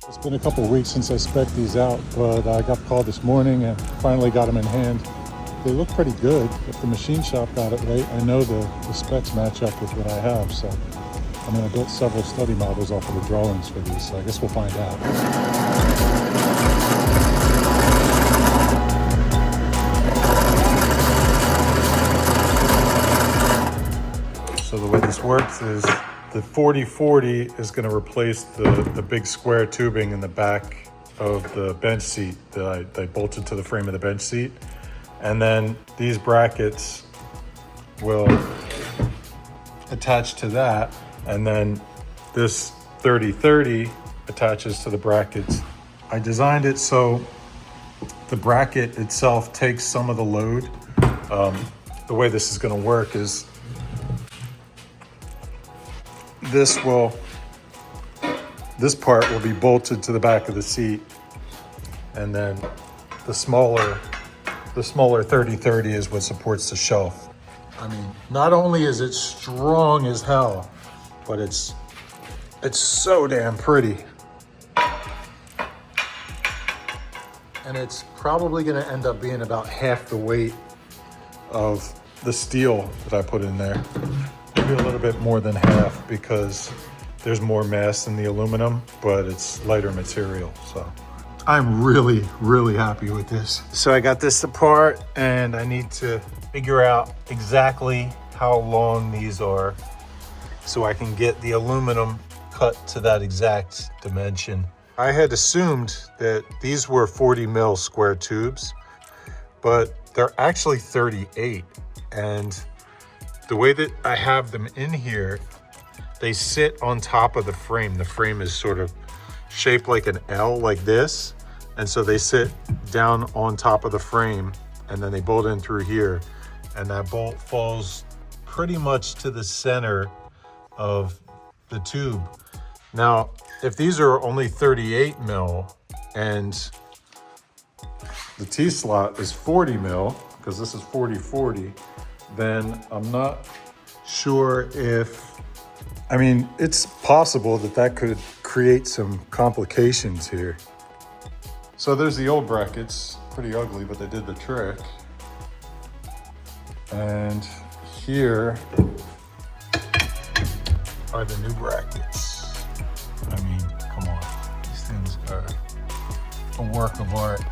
It's been a couple of weeks since I spec'd these out, but I got the call this morning and finally got them in hand. They look pretty good. If the machine shop got it right, I know the specs match up with what I have. So, I mean, I built several study models off of the drawings for these, so I guess we'll find out. So the way this works is the 4040 is going to replace the big square tubing in the back of the bench seat that I bolted to the frame of the bench seat. And then these brackets will attach to that. And then this 3030 attaches to the brackets. I designed it so the bracket itself takes some of the load. The way this is going to work is this part will be bolted to the back of the seat, and then the smaller 3030 is what supports the shelf. I mean, not only is it strong as hell, but it's so damn pretty. And it's probably gonna end up being about half the weight of the steel that I put in there. Maybe a little bit more than half because there's more mass in the aluminum, but it's lighter material. So I'm really, really happy with this. So I got this apart and I need to figure out exactly how long these are so I can get the aluminum cut to that exact dimension. I had assumed that these were 40 mil square tubes, but they're actually 38. And the way that I have them in here, they sit on top of the frame. The frame is sort of shaped like an L, like this. And so they sit down on top of the frame and then they bolt in through here. And that bolt falls pretty much to the center of the tube. Now, if these are only 38 mil and the T-slot is 40 mil, because this is 40-40, then I'm not sure if, I mean, it's possible that could create some complications here. So there's the old brackets, pretty ugly, but they did the trick. And here are the new brackets. I mean, come on, these things are a work of art.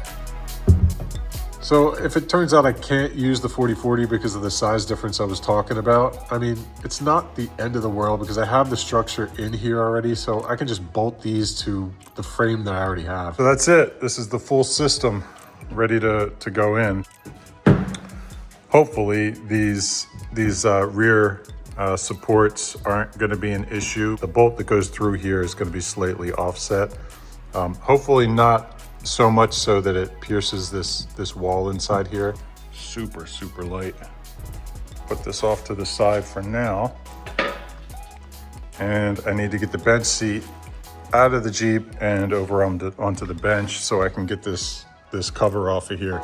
So if it turns out I can't use the 4040 because of the size difference I was talking about, I mean, it's not the end of the world because I have the structure in here already, so I can just bolt these to the frame that I already have. So that's it. This is the full system ready to go in. Hopefully these rear supports aren't going to be an issue. The bolt that goes through here is going to be slightly offset. Hopefully not so much so that it pierces this wall inside here. Super, super light. Put this off to the side for now. And I need to get the bench seat out of the Jeep and over onto the bench so I can get this cover off of here.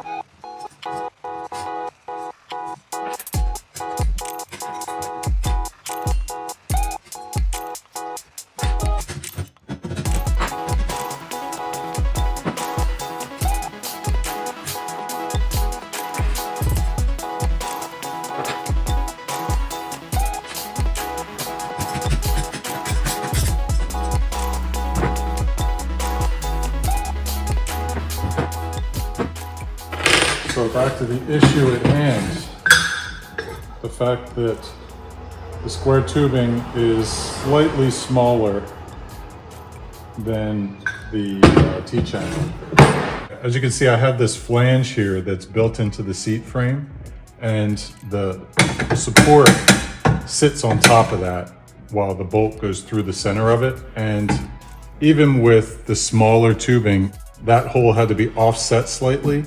So back to the issue at hand, the fact that the square tubing is slightly smaller than the T-channel. As you can see, I have this flange here that's built into the seat frame, and the support sits on top of that while the bolt goes through the center of it. And even with the smaller tubing, that hole had to be offset slightly.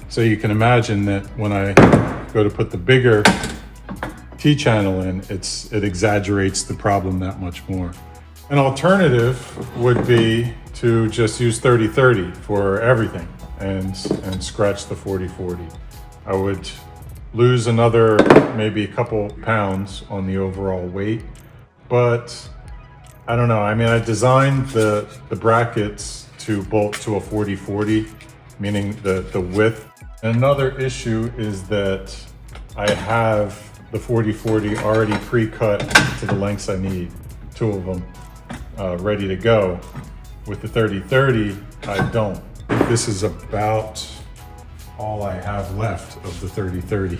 So you can imagine that when I go to put the bigger T-channel in, it exaggerates the problem that much more. An alternative would be to just use 30-30 for everything and scratch the 40-40. I would lose another maybe a couple pounds on the overall weight. But I don't know. I mean, I designed the brackets to bolt to a 40-40, meaning the width. Another issue is that I have the 40-40 already pre-cut to the lengths I need, two of them ready to go. With the 30-30, I don't. This is about all I have left of the 30-30.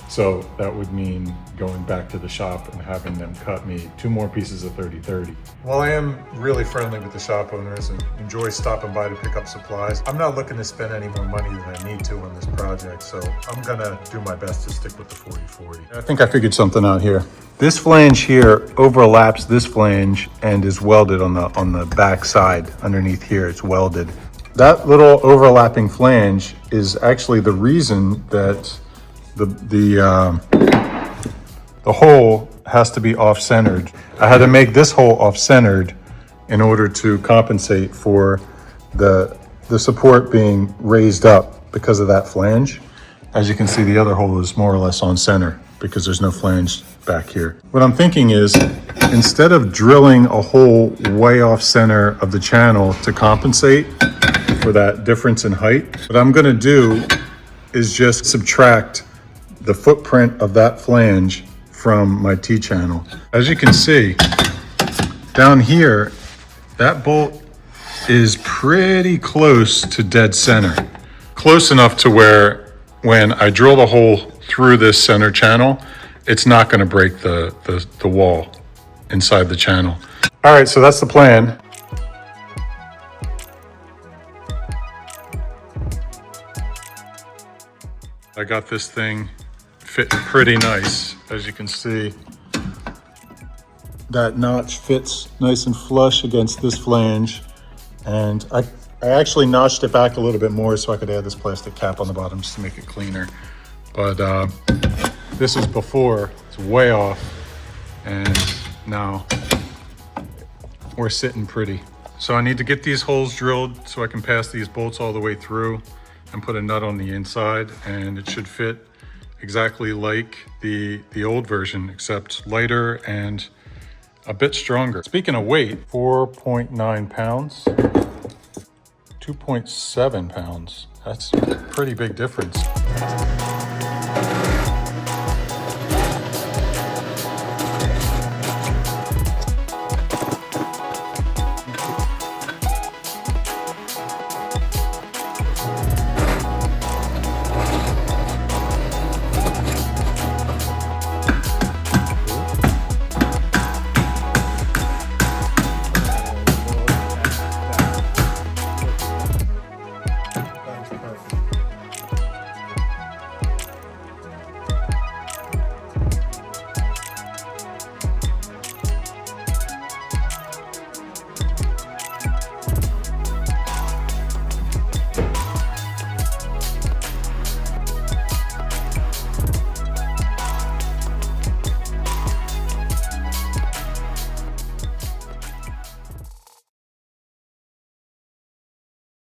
So that would mean going back to the shop and having them cut me 2 more pieces of 30-30. While I am really friendly with the shop owners and enjoy stopping by to pick up supplies, I'm not looking to spend any more money than I need to on this project. So I'm gonna do my best to stick with the 40-40. I think I figured something out here. This flange here overlaps this flange and is welded on the back side underneath here. It's welded. That little overlapping flange is actually the reason that the hole has to be off-centered. I had to make this hole off-centered in order to compensate for the support being raised up because of that flange. As you can see, the other hole is more or less on center because there's no flange back here. What I'm thinking is, instead of drilling a hole way off center of the channel to compensate for that difference in height, what I'm gonna do is just subtract the footprint of that flange from my T-channel. As you can see, down here, that bolt is pretty close to dead center. Close enough to where when I drill the hole through this center channel, it's not gonna break the wall inside the channel. All right, so that's the plan. I got this thing fitting pretty nice. As you can see, that notch fits nice and flush against this flange. And I actually notched it back a little bit more so I could add this plastic cap on the bottom just to make it cleaner. But this is before, it's way off. And now we're sitting pretty. So I need to get these holes drilled so I can pass these bolts all the way through and put a nut on the inside, and it should fit exactly like the old version, except lighter and a bit stronger. Speaking of weight, 4.9 pounds, 2.7 pounds. That's a pretty big difference.